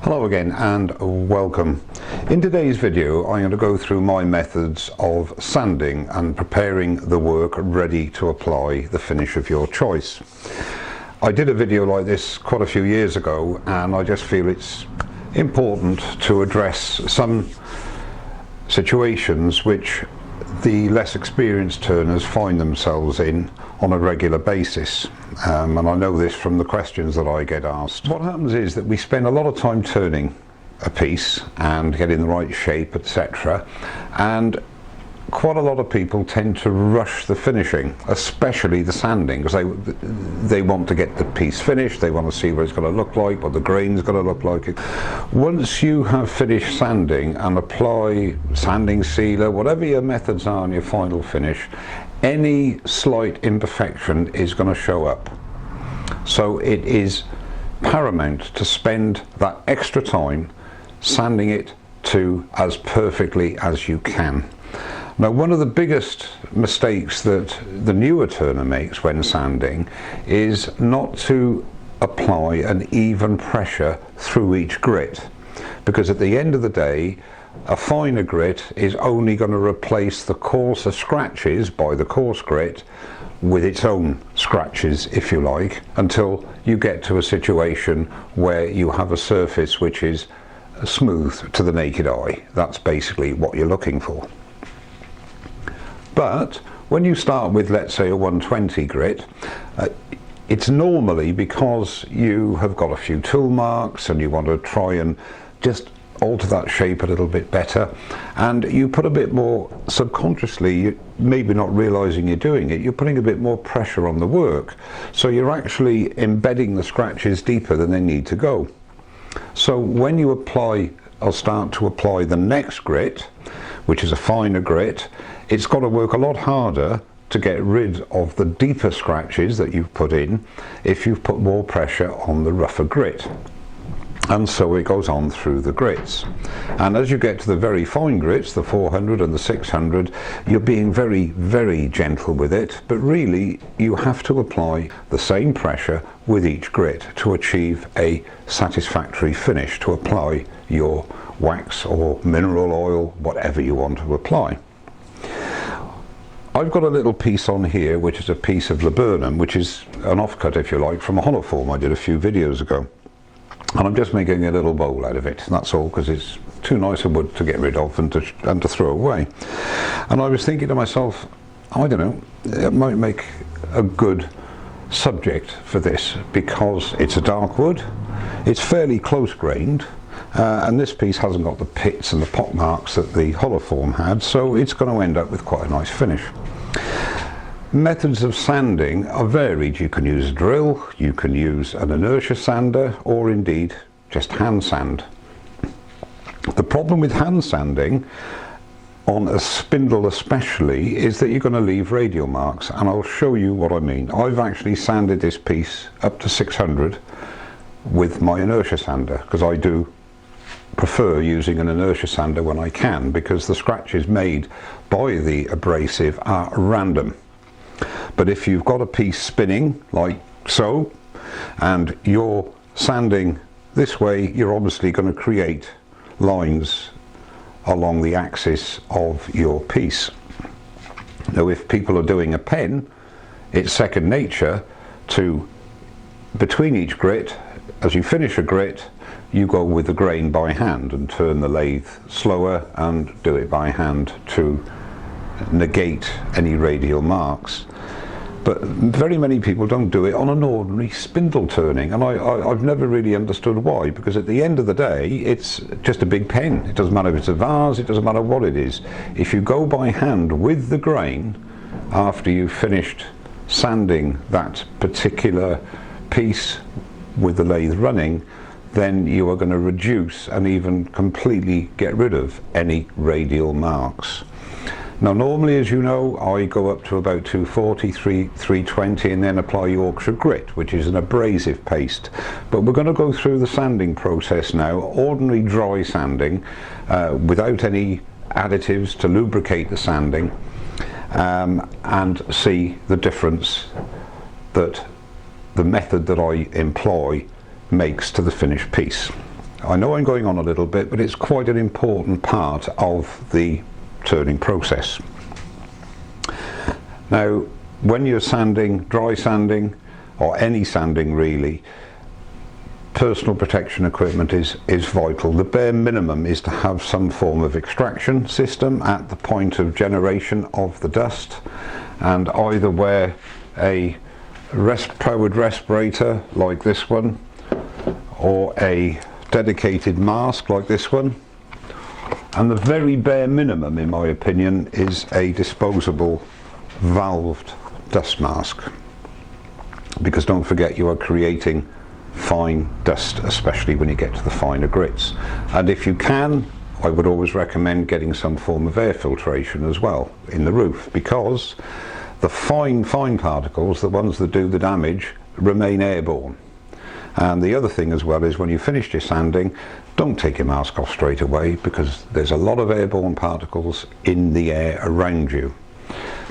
Hello again and welcome. In today's video I'm going to go through my methods of sanding and preparing the work ready to apply the finish of your choice. I did a video like this quite a few years ago and I just feel it's important to address some situations which the less experienced turners find themselves in on a regular basis. And I know this from the questions that I get asked. What happens is that we spend a lot of time turning a piece and getting the right shape, etc. And quite a lot of people tend to rush the finishing, especially the sanding, because they want to get the piece finished, they want to see what it's going to look like, what the grain's going to look like. Once you have finished sanding and apply sanding sealer, whatever your methods are on your final finish, any slight imperfection is going to show up. So it is paramount to spend that extra time sanding it to as perfectly as you can. Now, one of the biggest mistakes that the newer turner makes when sanding is not to apply an even pressure through each grit, because at the end of the day a finer grit is only going to replace the coarser scratches by the coarse grit with its own scratches, if you like, until you get to a situation where you have a surface which is smooth to the naked eye. That's basically what you're looking for. But when you start with, let's say, a 120 grit, it's normally because you have got a few tool marks and you want to try and just alter that shape a little bit better, and you put a bit more subconsciously, maybe not realizing you're doing it, you're putting a bit more pressure on the work, so you're actually embedding the scratches deeper than they need to go. So when you apply or start to apply the next grit, which is a finer grit, it's got to work a lot harder to get rid of the deeper scratches that you've put in if you've put more pressure on the rougher grit. And so it goes on through the grits. And as you get to the very fine grits, the 400 and the 600, you're being very, very gentle with it, but really you have to apply the same pressure with each grit to achieve a satisfactory finish, to apply your wax or mineral oil, whatever you want to apply. I've got a little piece on here which is a piece of laburnum, which is an offcut, if you like, from a hollow form I did a few videos ago. And I'm just making a little bowl out of it, that's all, because it's too nice a wood to get rid of and to throw away. And I was thinking to myself, I don't know, it might make a good subject for this, because it's a dark wood, it's fairly close grained, and this piece hasn't got the pits and the pock marks that the hollow form had, so it's going to end up with quite a nice finish. Methods of sanding are varied. You can use a drill, you can use an inertia sander, or indeed just hand sand. The problem with hand sanding, on a spindle especially, is that you're going to leave radial marks, and I'll show you what I mean. I've actually sanded this piece up to 600 with my inertia sander, because I do prefer using an inertia sander when I can, because the scratches made by the abrasive are random. But if you've got a piece spinning like so and you're sanding this way, you're obviously going to create lines along the axis of your piece. Now, if people are doing a pen, it's second nature to, between each grit, as you finish a grit, you go with the grain by hand and turn the lathe slower and do it by hand to negate any radial marks. But very many people don't do it on an ordinary spindle turning, and I've never really understood why, because at the end of the day it's just a big pen. It doesn't matter if it's a vase, it doesn't matter what it is. If you go by hand with the grain after you've finished sanding that particular piece with the lathe running, then you are going to reduce and even completely get rid of any radial marks. Now, normally, as you know, I go up to about 240, 320 and then apply Yorkshire grit, which is an abrasive paste. But we're going to go through the sanding process now, ordinary dry sanding, without any additives to lubricate the sanding, and see the difference that the method that I employ makes to the finished piece. I know I'm going on a little bit, but it's quite an important part of the turning process. Now, when you're sanding, dry sanding, or any sanding really, personal protection equipment is vital. The bare minimum is to have some form of extraction system at the point of generation of the dust, and either wear a powered respirator like this one, or a dedicated mask like this one. And the very bare minimum, in my opinion, is a disposable valved dust mask, because don't forget, you are creating fine dust, especially when you get to the finer grits. And if you can, I would always recommend getting some form of air filtration as well in the roof, because the fine particles, the ones that do the damage, remain airborne. And the other thing as well is, when you finished your sanding, don't take your mask off straight away, because there's a lot of airborne particles in the air around you.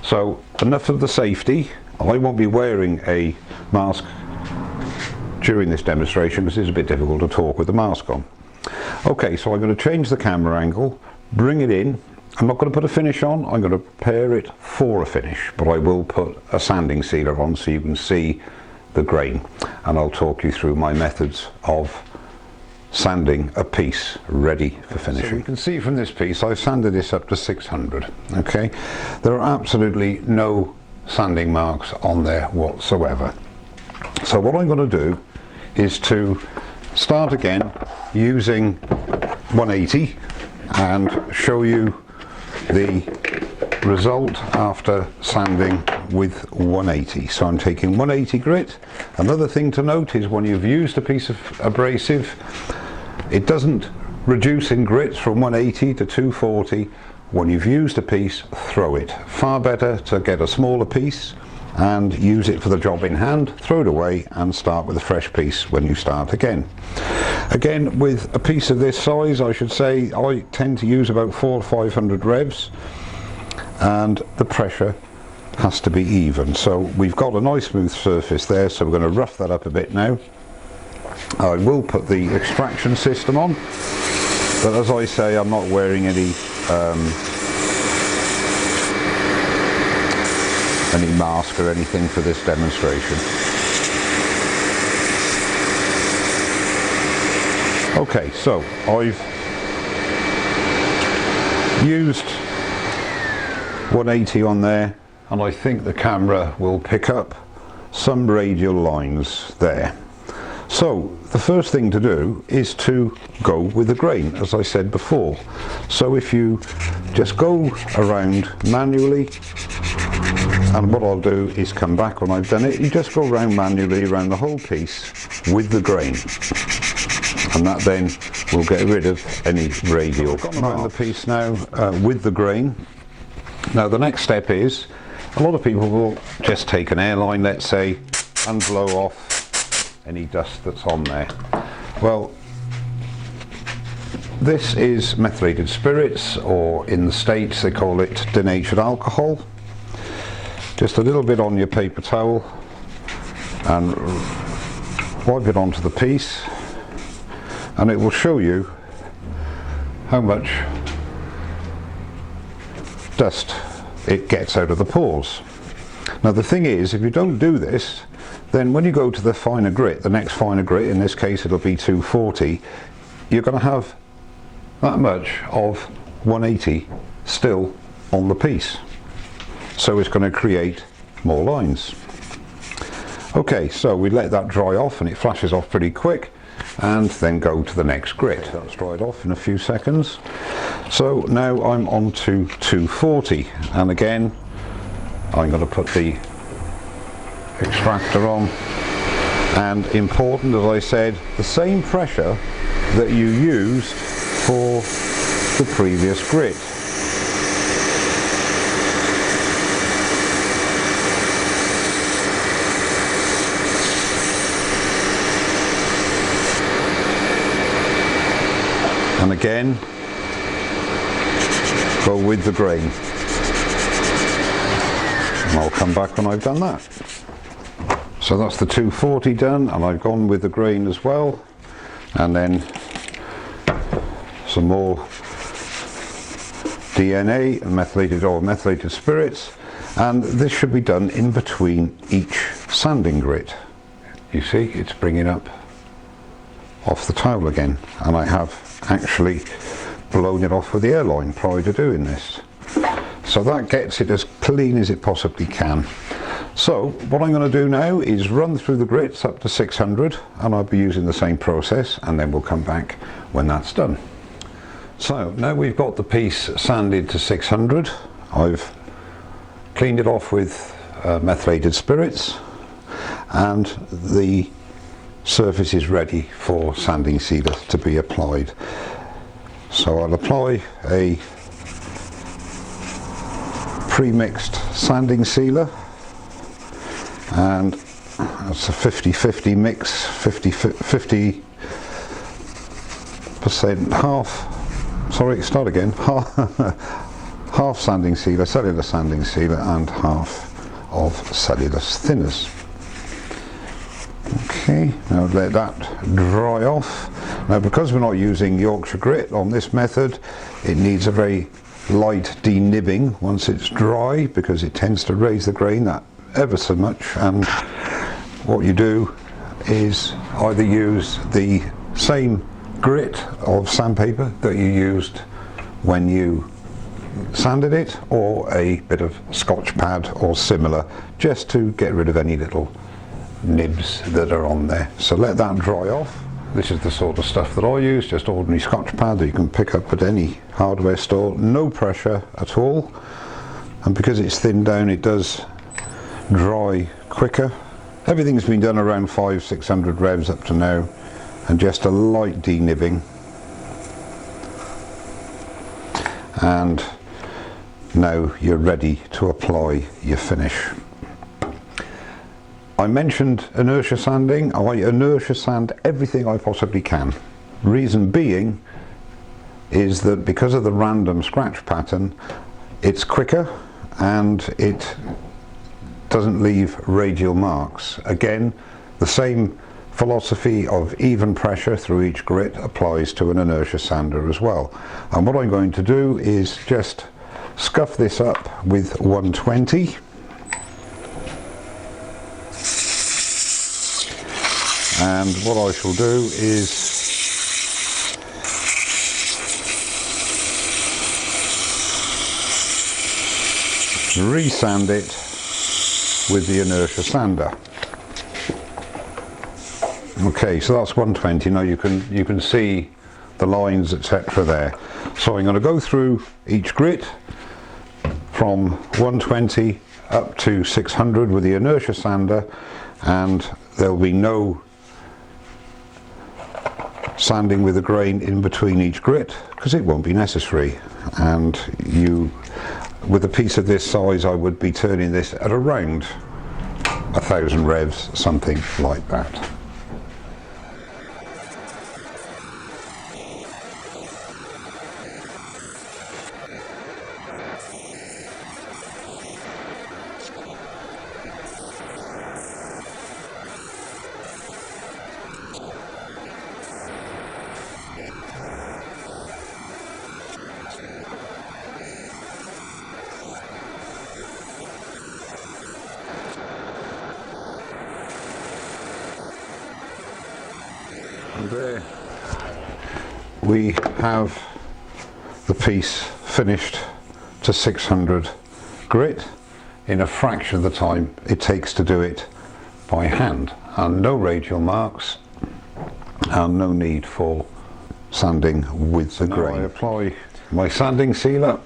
So enough of the safety. I won't be wearing a mask during this demonstration because it's a bit difficult to talk with the mask on. Okay, so I'm going to change the camera angle, bring it in. I'm not going to put a finish on, I'm going to prepare it for a finish, but I will put a sanding sealer on so you can see the grain, and I'll talk you through my methods of sanding a piece ready for finishing. So you can see from this piece I've sanded this up to 600. Okay, there are absolutely no sanding marks on there whatsoever. So what I'm going to do is to start again using 180 and show you the result after sanding with 180. So I'm taking 180 grit. Another thing to note is, when you've used a piece of abrasive, it doesn't reduce in grit from 180 to 240. When you've used a piece, throw it. Far better to get a smaller piece and use it for the job in hand, throw it away and start with a fresh piece when you start again. Again, with a piece of this size, I should say I tend to use about 400 or 500 revs, and the pressure has to be even. So we've got a nice smooth surface there, so we're going to rough that up a bit now. I will put the extraction system on, but as I say, I'm not wearing any mask or anything for this demonstration. Okay, so I've used 180 on there, and I think the camera will pick up some radial lines there. So the first thing to do is to go with the grain, as I said before. So if you just go around manually, and what I'll do is come back when I've done it, you just go around manually around the whole piece with the grain, and that then will get rid of any radial. I've gone around the piece now with the grain. Now the next step is, a lot of people will just take an airline, let's say, and blow off any dust that's on there. Well, this is methylated spirits, or in the States they call it denatured alcohol. Just a little bit on your paper towel and wipe it onto the piece, and it will show you how much dust it gets out of the pores. Now the thing is, if you don't do this, then when you go to the finer grit, the next finer grit, in this case it'll be 240, you're going to have that much of 180 still on the piece. So it's going to create more lines. Okay, so we let that dry off, and it flashes off pretty quick, and then go to the next grit. That's dried off in a few seconds. So now I'm on to 240, and again I'm going to put the extractor on, and important, as I said, the same pressure that you used for the previous grit. And again, go with the grain. And I'll come back when I've done that. So that's the 240 done, and I've gone with the grain as well. And then some more DNA and methylated spirits, and this should be done in between each sanding grit. You see, it's bringing up off the towel again, and I have actually blown it off with the airline prior to doing this. So that gets it as clean as it possibly can. So what I'm going to do now is run through the grits up to 600, and I'll be using the same process, and then we'll come back when that's done. So now we've got the piece sanded to 600. I've cleaned it off with methylated spirits, and the surface is ready for sanding sealer to be applied. So I'll apply a pre-mixed sanding sealer, and that's a 50-50 mix, 50% half sanding sealer, cellular sanding sealer, and half of cellulose thinners. Okay, now let that dry off. Now, because we're not using Yorkshire grit on this method, it needs a very light denibbing once it's dry, because it tends to raise the grain that ever so much. And what you do is either use the same grit of sandpaper that you used when you sanded it, or a bit of Scotch pad or similar, just to get rid of any little nibs that are on there. So let that dry off. This is the sort of stuff that I use, just ordinary Scotch pad that you can pick up at any hardware store. No pressure at all, and because it's thinned down, it does dry quicker. Everything's been done around 500-600 revs up to now, and just a light denibbing, and now you're ready to apply your finish. I mentioned inertia sanding. I inertia sand everything I possibly can. Reason being is that because of the random scratch pattern, it's quicker and it doesn't leave radial marks. Again, the same philosophy of even pressure through each grit applies to an inertia sander as well. And what I'm going to do is just scuff this up with 120. And what I shall do is resand it with the inertia sander. Okay, so that's 120. Now you can see the lines, etc. there. So I'm going to go through each grit from 120 up to 600 with the inertia sander, and there'll be no sanding with the grain in between each grit, because it won't be necessary. And with a piece of this size, I would be turning this at around 1,000 revs, something like that. And there we have the piece finished to 600 grit in a fraction of the time it takes to do it by hand, and no radial marks and no need for sanding with the grain. I apply my sanding sealer.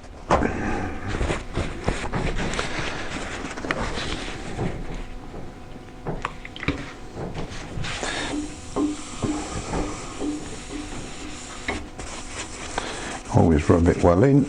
Always rub it well in.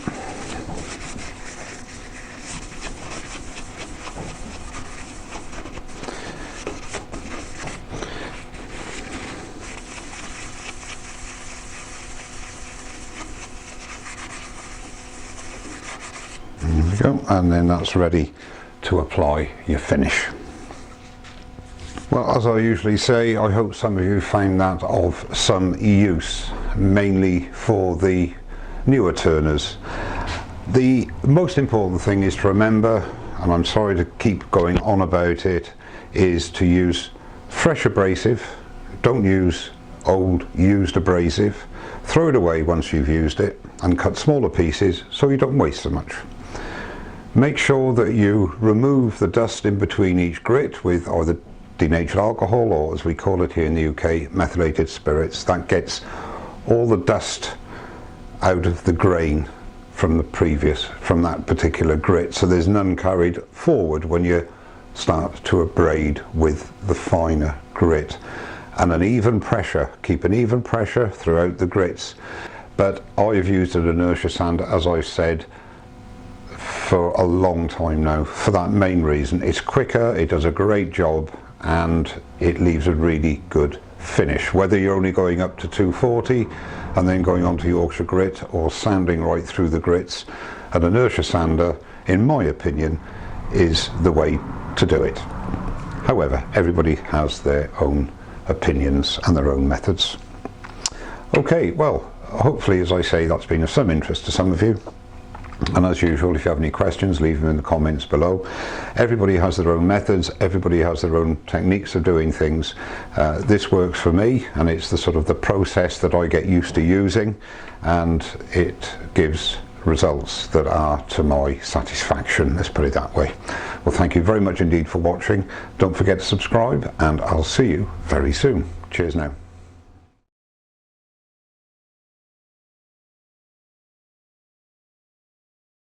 There we go, and then that's ready to apply your finish. Well, as I usually say, I hope some of you found that of some use. mainly for the newer turners. The most important thing is to remember, and I'm sorry to keep going on about it, is to use fresh abrasive. Don't use old used abrasive. Throw it away once you've used it and cut smaller pieces so you don't waste so much. Make sure that you remove the dust in between each grit with either denatured alcohol, or as we call it here in the UK, methylated spirits. That gets all the dust out of the grain from that particular grit, so there's none carried forward when you start to abrade with the finer grit. And an even pressure, keep an even pressure throughout the grits. But I've used an inertia sander, as I've said, for a long time now, for that main reason. It's quicker, it does a great job, and it leaves a really good finish. Whether you're only going up to 240 and then going on to Yorkshire grit, or sanding right through the grits, an inertia sander, in my opinion, is the way to do it. However, everybody has their own opinions and their own methods. Okay, well, hopefully, as I say, that's been of some interest to some of you. And as usual, if you have any questions, leave them in the comments below. Everybody has their own methods, everybody has their own techniques of doing things. This works for me, and it's the sort of the process that I get used to using, and it gives results that are to my satisfaction, let's put it that way. Well, thank you very much indeed for watching. Don't forget to subscribe, and I'll see you very soon. Cheers now.